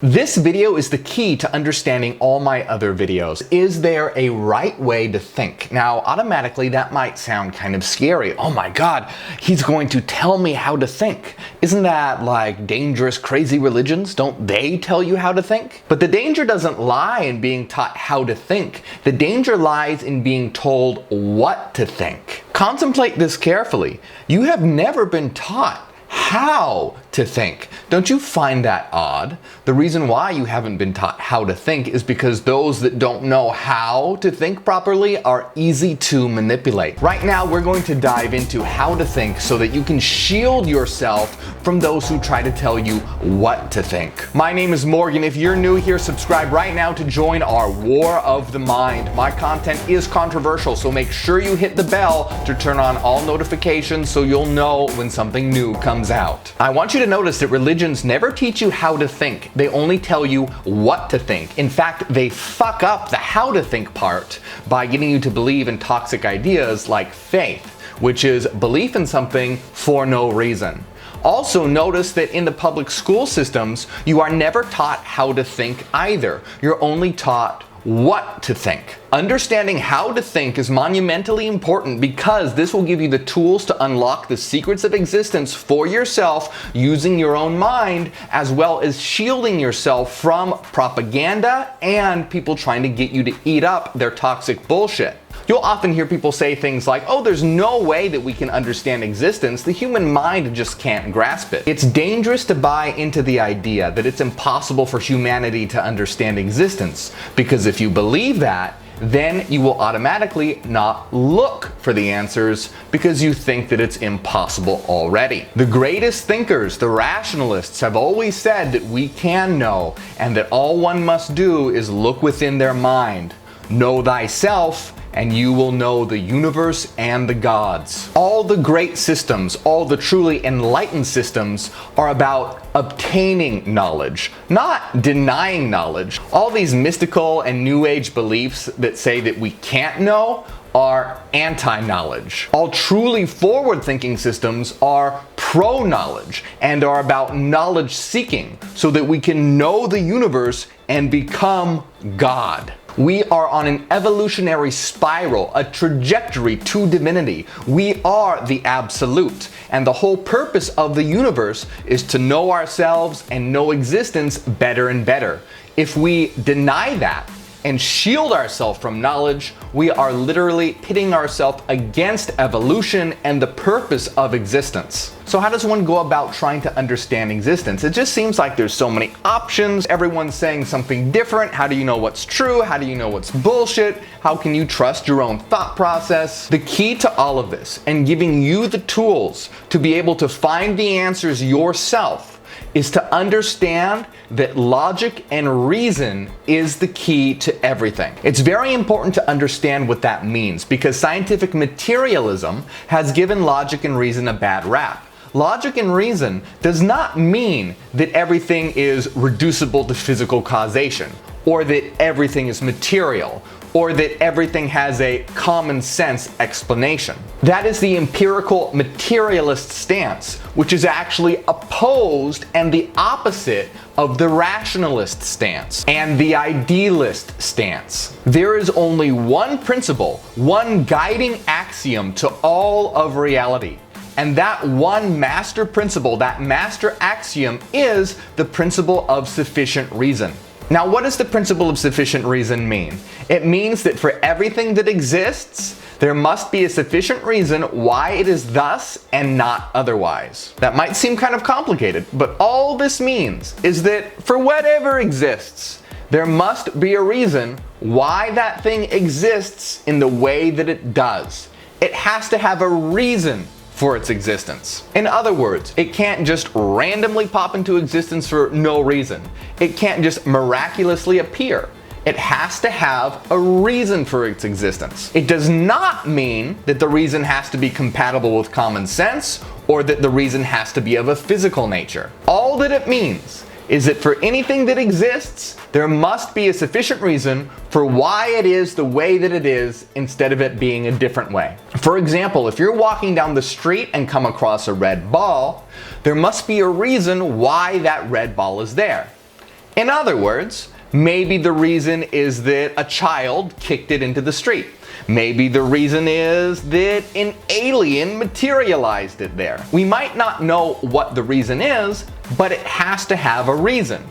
This video is the key to understanding all my other videos. Is there a right way to think? Now, automatically that might sound kind of scary. Oh my God, he's going to tell me how to think. Isn't that like dangerous, crazy religions? Don't they tell you how to think? But the danger doesn't lie in being taught how to think. The danger lies in being told what to think. Contemplate this carefully. You have never been taught how to think. Don't you find that odd? The reason why you haven't been taught how to think is because those that don't know how to think properly are easy to manipulate. Right now, we're going to dive into how to think so that you can shield yourself from those who try to tell you what to think. My name is Morgue, and if you're new here, subscribe right now to join our War of the Mind. My content is controversial, so make sure you hit the bell to turn on all notifications so you'll know when something new comes out. I want you to notice that religions never teach you how to think. They only tell you what to think. In fact, they fuck up the how to think part by getting you to believe in toxic ideas like faith, which is belief in something for no reason. Also notice that in the public school systems, you are never taught how to think either. You're only taught what to think. Understanding how to think is monumentally important because this will give you the tools to unlock the secrets of existence for yourself using your own mind, as well as shielding yourself from propaganda and people trying to get you to eat up their toxic bullshit. You'll often hear people say things like, oh, there's no way that we can understand existence. The human mind just can't grasp it. It's dangerous to buy into the idea that it's impossible for humanity to understand existence, because if you believe that, then you will automatically not look for the answers because you think that it's impossible already. The greatest thinkers, the rationalists, have always said that we can know, and that all one must do is look within their mind. Know thyself, and you will know the universe and the gods. All the great systems, all the truly enlightened systems, are about obtaining knowledge, not denying knowledge. All these mystical and new age beliefs that say that we can't know are anti-knowledge. All truly forward-thinking systems are pro-knowledge and are about knowledge seeking so that we can know the universe and become God. We are on an evolutionary spiral, a trajectory to divinity. We are the absolute, and the whole purpose of the universe is to know ourselves and know existence better and better. If we deny that and shield ourselves from knowledge, we are literally pitting ourselves against evolution and the purpose of existence. So how does one go about trying to understand existence? It just seems like there's so many options. Everyone's saying something different. How do you know what's true? How do you know what's bullshit? How can you trust your own thought process? The key to all of this and giving you the tools to be able to find the answers yourself is to understand that logic and reason is the key to everything. It's very important to understand what that means because scientific materialism has given logic and reason a bad rap. Logic and reason does not mean that everything is reducible to physical causation, or that everything is material, or that everything has a common sense explanation. That is the empirical materialist stance, which is actually opposed and the opposite of the rationalist stance and the idealist stance. There is only one principle, one guiding axiom to all of reality. And that one master principle, that master axiom, is the principle of sufficient reason. Now, what does the principle of sufficient reason mean? It means that for everything that exists, there must be a sufficient reason why it is thus and not otherwise. That might seem kind of complicated, but all this means is that for whatever exists, there must be a reason why that thing exists in the way that it does. It has to have a reason for its existence. In other words, it can't just randomly pop into existence for no reason. It can't just miraculously appear. It has to have a reason for its existence. It does not mean that the reason has to be compatible with common sense or that the reason has to be of a physical nature. All that it means is that for anything that exists, there must be a sufficient reason for why it is the way that it is instead of it being a different way. For example, if you're walking down the street and come across a red ball, there must be a reason why that red ball is there. In other words, maybe the reason is that a child kicked it into the street. Maybe the reason is that an alien materialized it there. We might not know what the reason is, but it has to have a reason.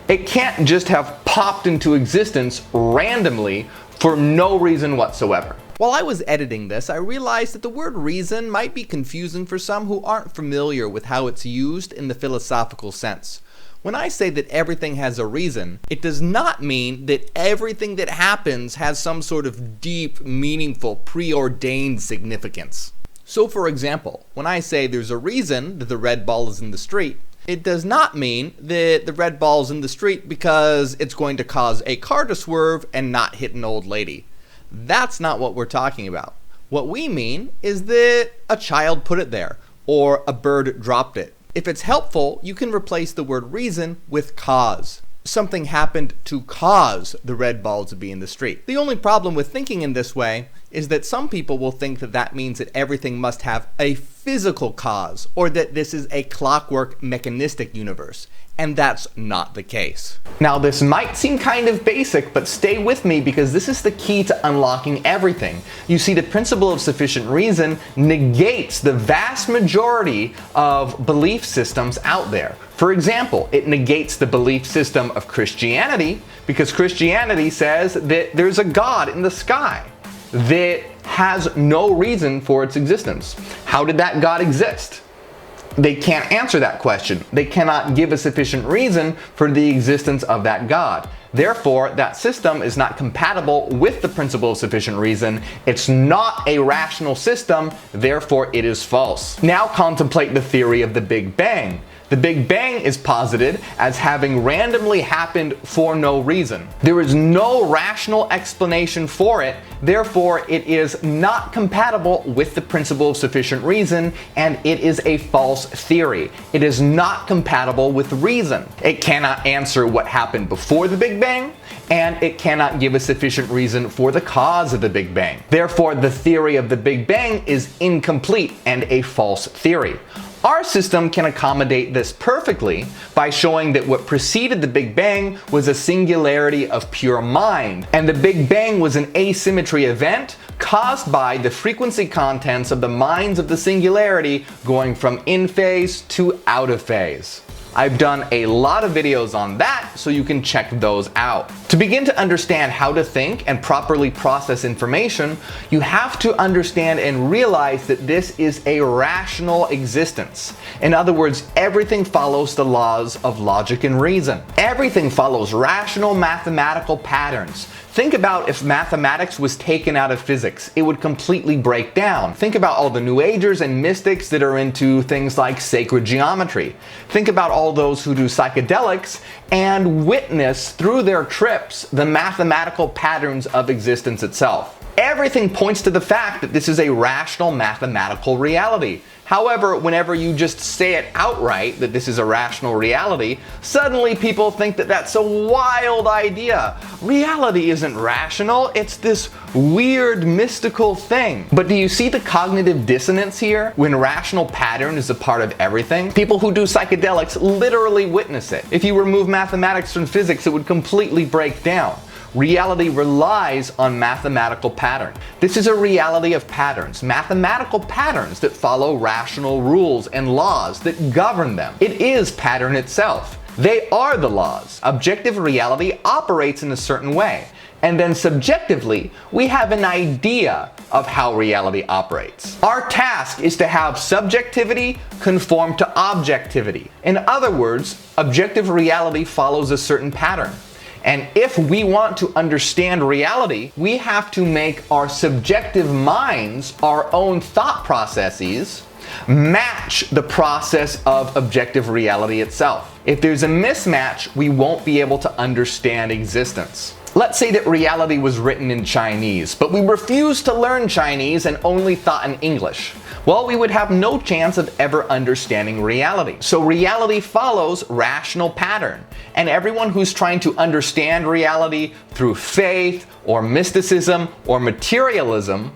It can't just have popped into existence randomly for no reason whatsoever. While I was editing this, I realized that the word reason might be confusing for some who aren't familiar with how it's used in the philosophical sense. When I say that everything has a reason, it does not mean that everything that happens has some sort of deep, meaningful, preordained significance. So for example, when I say there's a reason that the red ball is in the street, it does not mean that the red ball is in the street because it's going to cause a car to swerve and not hit an old lady. That's not what we're talking about. What we mean is that a child put it there, or a bird dropped it. If it's helpful, you can replace the word reason with cause. Something happened to cause the red ball to be in the street. The only problem with thinking in this way is that some people will think that that means that everything must have a physical cause, or that this is a clockwork mechanistic universe. And that's not the case. Now this might seem kind of basic, but stay with me because this is the key to unlocking everything. You see, the principle of sufficient reason negates the vast majority of belief systems out there. For example, it negates the belief system of Christianity because Christianity says that there's a God in the sky that has no reason for its existence. How did that God exist? They can't answer that question. They cannot give a sufficient reason for the existence of that God. Therefore, that system is not compatible with the principle of sufficient reason. It's not a rational system, therefore it is false. Now contemplate the theory of the Big Bang. The Big Bang is posited as having randomly happened for no reason. There is no rational explanation for it, therefore it is not compatible with the principle of sufficient reason, and it is a false theory. It is not compatible with reason. It cannot answer what happened before the Big Bang, and it cannot give a sufficient reason for the cause of the Big Bang. Therefore, the theory of the Big Bang is incomplete and a false theory. Our system can accommodate this perfectly by showing that what preceded the Big Bang was a singularity of pure mind, and the Big Bang was an asymmetry event caused by the frequency contents of the minds of the singularity going from in phase to out of phase. I've done a lot of videos on that, so you can check those out. To begin to understand how to think and properly process information, you have to understand and realize that this is a rational existence. In other words, everything follows the laws of logic and reason. Everything follows rational mathematical patterns. Think about if mathematics was taken out of physics, it would completely break down. Think about all the New Agers and mystics that are into things like sacred geometry. Think about all those who do psychedelics and witness through their trips the mathematical patterns of existence itself. Everything points to the fact that this is a rational mathematical reality. However, whenever you just say it outright that this is a rational reality, suddenly people think that that's a wild idea. Reality isn't rational, it's this weird mystical thing. But do you see the cognitive dissonance here when rational pattern is a part of everything? People who do psychedelics literally witness it. If you remove mathematics from physics, it would completely break down. Reality relies on mathematical pattern. This is a reality of patterns, mathematical patterns that follow rational rules and laws that govern them. It is pattern itself. They are the laws. Objective reality operates in a certain way. And then subjectively, we have an idea of how reality operates. Our task is to have subjectivity conform to objectivity. In other words, objective reality follows a certain pattern. And if we want to understand reality, we have to make our subjective minds, our own thought processes, match the process of objective reality itself. If there's a mismatch, we won't be able to understand existence. Let's say that reality was written in Chinese, but we refused to learn Chinese and only thought in English. Well, we would have no chance of ever understanding reality. So reality follows rational pattern. And everyone who's trying to understand reality through faith or mysticism or materialism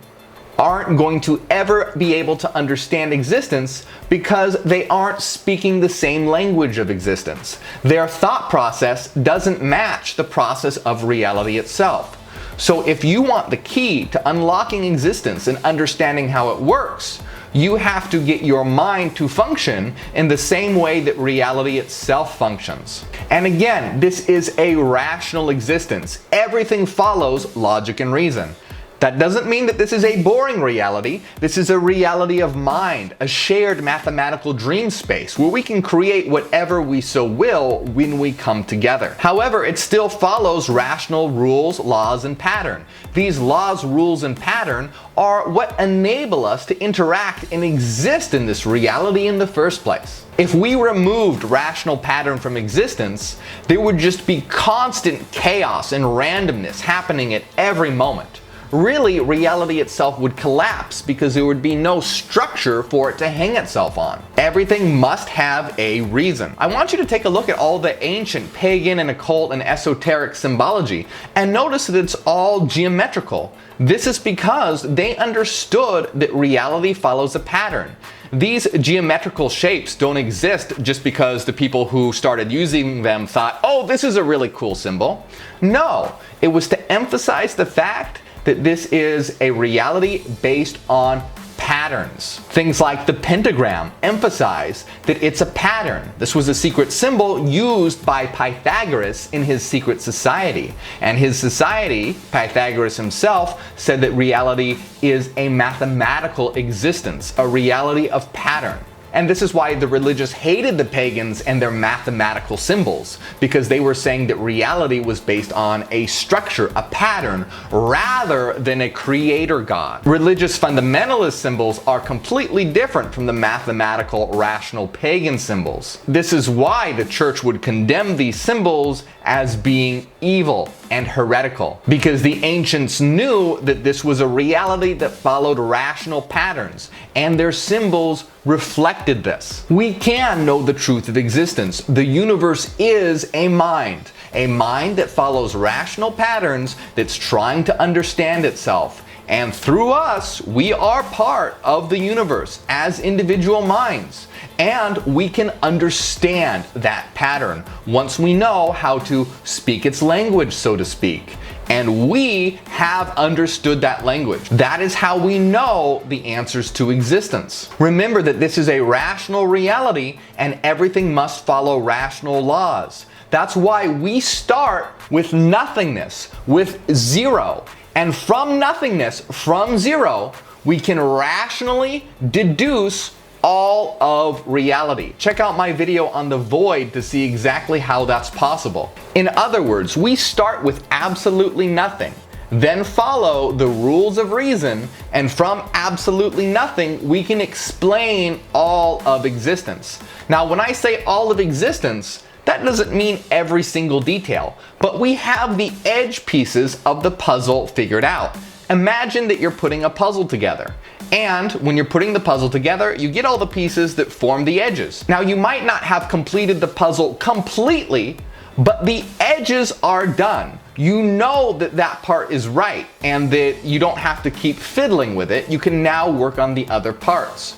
aren't going to ever be able to understand existence because they aren't speaking the same language of existence. Their thought process doesn't match the process of reality itself. So if you want the key to unlocking existence and understanding how it works, you have to get your mind to function in the same way that reality itself functions. And again, this is a rational existence. Everything follows logic and reason. That doesn't mean that this is a boring reality. This is a reality of mind, a shared mathematical dream space where we can create whatever we so will when we come together. However, it still follows rational rules, laws, and pattern. These laws, rules, and pattern are what enable us to interact and exist in this reality in the first place. If we removed rational pattern from existence, there would just be constant chaos and randomness happening at every moment. Really, reality itself would collapse because there would be no structure for it to hang itself on. Everything must have a reason. I want you to take a look at all the ancient pagan and occult and esoteric symbology and notice that it's all geometrical. This is because they understood that reality follows a pattern. These geometrical shapes don't exist just because the people who started using them thought, oh, this is a really cool symbol. No, it was to emphasize the fact that this is a reality based on patterns. Things like the pentagram emphasize that it's a pattern. This was a secret symbol used by Pythagoras in his secret society. And his society, Pythagoras himself, said that reality is a mathematical existence, a reality of pattern. And this is why the religious hated the pagans and their mathematical symbols, because they were saying that reality was based on a structure, a pattern, rather than a creator god. Religious fundamentalist symbols are completely different from the mathematical, rational pagan symbols. This is why the church would condemn these symbols as being evil and heretical, because the ancients knew that this was a reality that followed rational patterns, and their symbols reflected this. We can know the truth of existence. The universe is a mind that follows rational patterns, that's trying to understand itself. And through us, we are part of the universe as individual minds. And we can understand that pattern once we know how to speak its language, so to speak. And we have understood that language. That is how we know the answers to existence. Remember that this is a rational reality and everything must follow rational laws. That's why we start with nothingness, with zero. And from nothingness, from zero, we can rationally deduce all of reality. Check out my video on the void to see exactly how that's possible. In other words, we start with absolutely nothing, then follow the rules of reason, and from absolutely nothing, we can explain all of existence. Now, when I say all of existence, that doesn't mean every single detail, but we have the edge pieces of the puzzle figured out. Imagine that you're putting a puzzle together. And when you're putting the puzzle together, you get all the pieces that form the edges. Now, you might not have completed the puzzle completely, but the edges are done. You know that that part is right and that you don't have to keep fiddling with it. You can now work on the other parts.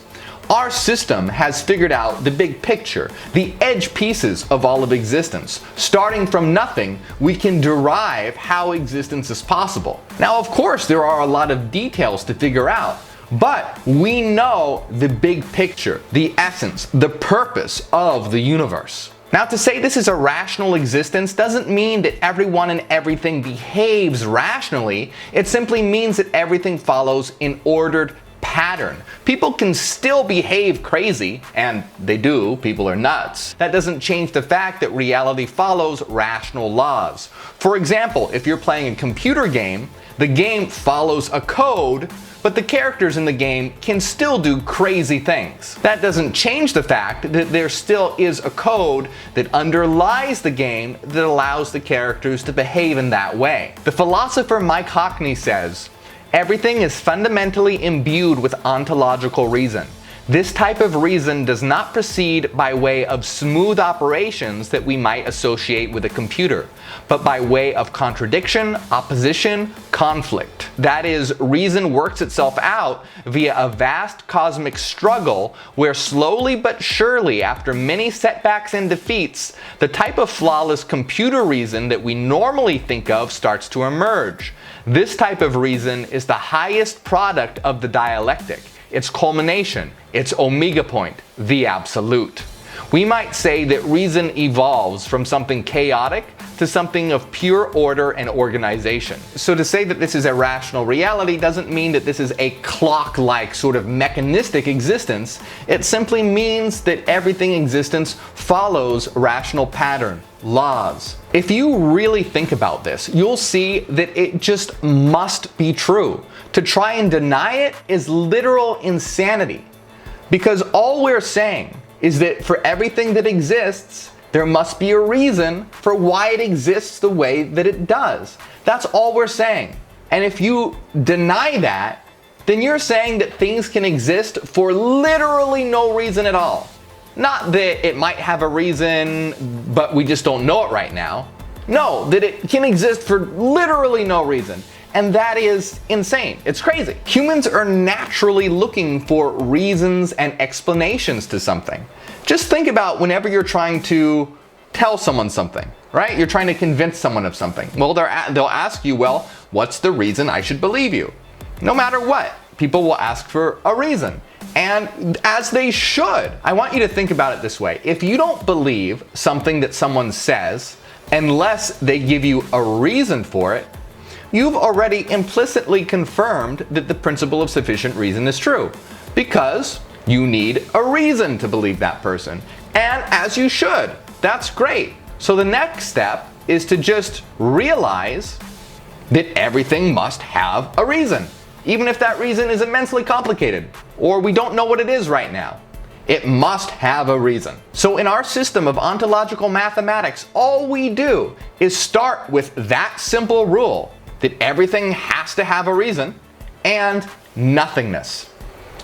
Our system has figured out the big picture, the edge pieces of all of existence. Starting from nothing, we can derive how existence is possible. Now, of course, there are a lot of details to figure out, but we know the big picture, the essence, the purpose of the universe. Now, to say this is a rational existence doesn't mean that everyone and everything behaves rationally. It simply means that everything follows an ordered pattern. People can still behave crazy, and they do, people are nuts. That doesn't change the fact that reality follows rational laws. For example, if you're playing a computer game, the game follows a code, but the characters in the game can still do crazy things. That doesn't change the fact that there still is a code that underlies the game that allows the characters to behave in that way. The philosopher Mike Hockney says, "Everything is fundamentally imbued with ontological reason. This type of reason does not proceed by way of smooth operations that we might associate with a computer, but by way of contradiction, opposition, conflict. That is, reason works itself out via a vast cosmic struggle where slowly but surely, after many setbacks and defeats, the type of flawless computer reason that we normally think of starts to emerge. This type of reason is the highest product of the dialectic, its culmination, its omega point, the absolute. We might say that reason evolves from something chaotic to something of pure order and organization. So to say that this is a rational reality doesn't mean that this is a clock-like sort of mechanistic existence. It simply means that everything in existence follows rational pattern, laws. If you really think about this, you'll see that it just must be true. To try and deny it is literal insanity. Because all we're saying is that for everything that exists, there must be a reason for why it exists the way that it does. That's all we're saying. And if you deny that, then you're saying that things can exist for literally no reason at all. Not that it might have a reason, but we just don't know it right now. No, that it can exist for literally no reason. And that is insane. It's crazy. Humans are naturally looking for reasons and explanations to something. Just think about whenever you're trying to tell someone something, right? You're trying to convince someone of something. Well, they'll ask you, well, what's the reason I should believe you? No matter what, people will ask for a reason. And as they should. I want you to think about it this way. If you don't believe something that someone says, unless they give you a reason for it, you've already implicitly confirmed that the principle of sufficient reason is true, because you need a reason to believe that person. And as you should. That's great. So the next step is to just realize that everything must have a reason, even if that reason is immensely complicated, or we don't know what it is right now. It must have a reason. So in our system of ontological mathematics, all we do is start with that simple rule that everything has to have a reason and nothingness.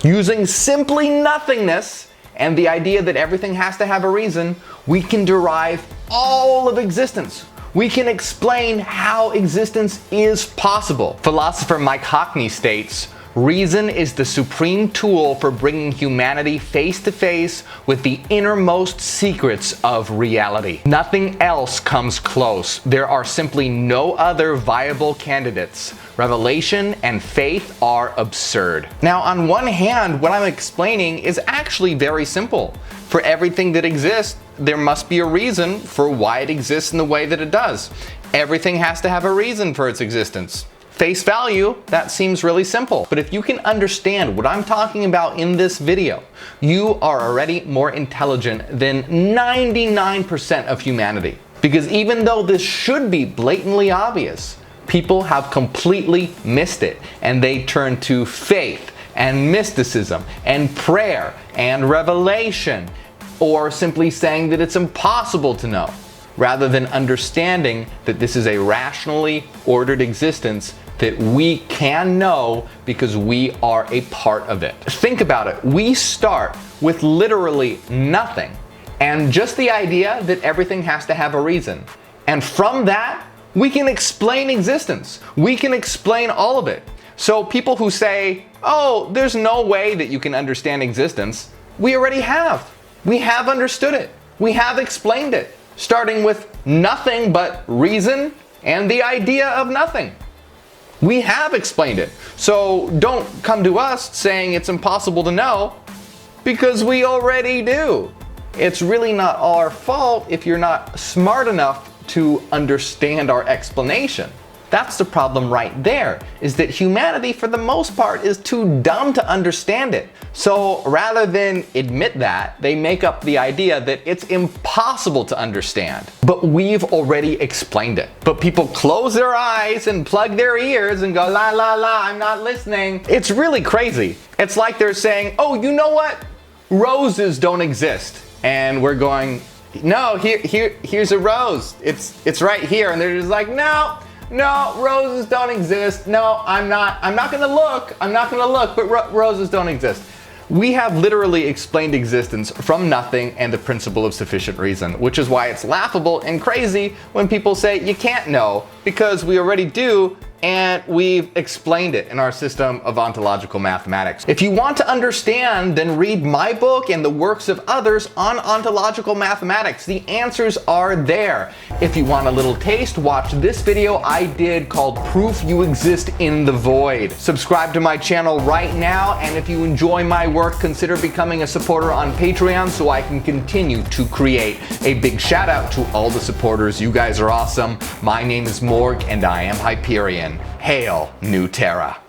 Using simply nothingness and the idea that everything has to have a reason, we can derive all of existence. We can explain how existence is possible. Philosopher Mike Hockney states, reason is the supreme tool for bringing humanity face to face with the innermost secrets of reality. Nothing else comes close. There are simply no other viable candidates. Revelation and faith are absurd. Now, on one hand, what I'm explaining is actually very simple. For everything that exists, there must be a reason for why it exists in the way that it does. Everything has to have a reason for its existence. Face value, that seems really simple. But if you can understand what I'm talking about in this video, you are already more intelligent than 99% of humanity. Because even though this should be blatantly obvious, people have completely missed it, and they turn to faith and mysticism and prayer and revelation, or simply saying that it's impossible to know, rather than understanding that this is a rationally ordered existence that we can know because we are a part of it. Think about it. We start with literally nothing and just the idea that everything has to have a reason. And from that, we can explain existence. We can explain all of it. So people who say, oh, there's no way that you can understand existence, we already have. We have understood it. We have explained it, starting with nothing but reason and the idea of nothing. We have explained it. So don't come to us saying it's impossible to know, because we already do. It's really not our fault if you're not smart enough to understand our explanation. That's the problem right there, is that humanity for the most part is too dumb to understand it. So rather than admit that, they make up the idea that it's impossible to understand. But we've already explained it. But people close their eyes and plug their ears and go, la la la, I'm not listening. It's really crazy. It's like they're saying, oh, you know what? Roses don't exist. And we're going, no, here's a rose. It's right here. And they're just like, no, roses don't exist. No, I'm not gonna look, but roses don't exist. We have literally explained existence from nothing and the principle of sufficient reason, which is why it's laughable and crazy when people say you can't know, because we already do, and we've explained it in our system of ontological mathematics. If you want to understand, then read my book and the works of others on ontological mathematics. The answers are there. If you want a little taste, watch this video I did called Proof You Exist in the Void. Subscribe to my channel right now, and if you enjoy my work, consider becoming a supporter on Patreon so I can continue to create. A big shout out to all the supporters. You guys are awesome. My name is Morgue, and I am Hyperion. Hail, New Terra.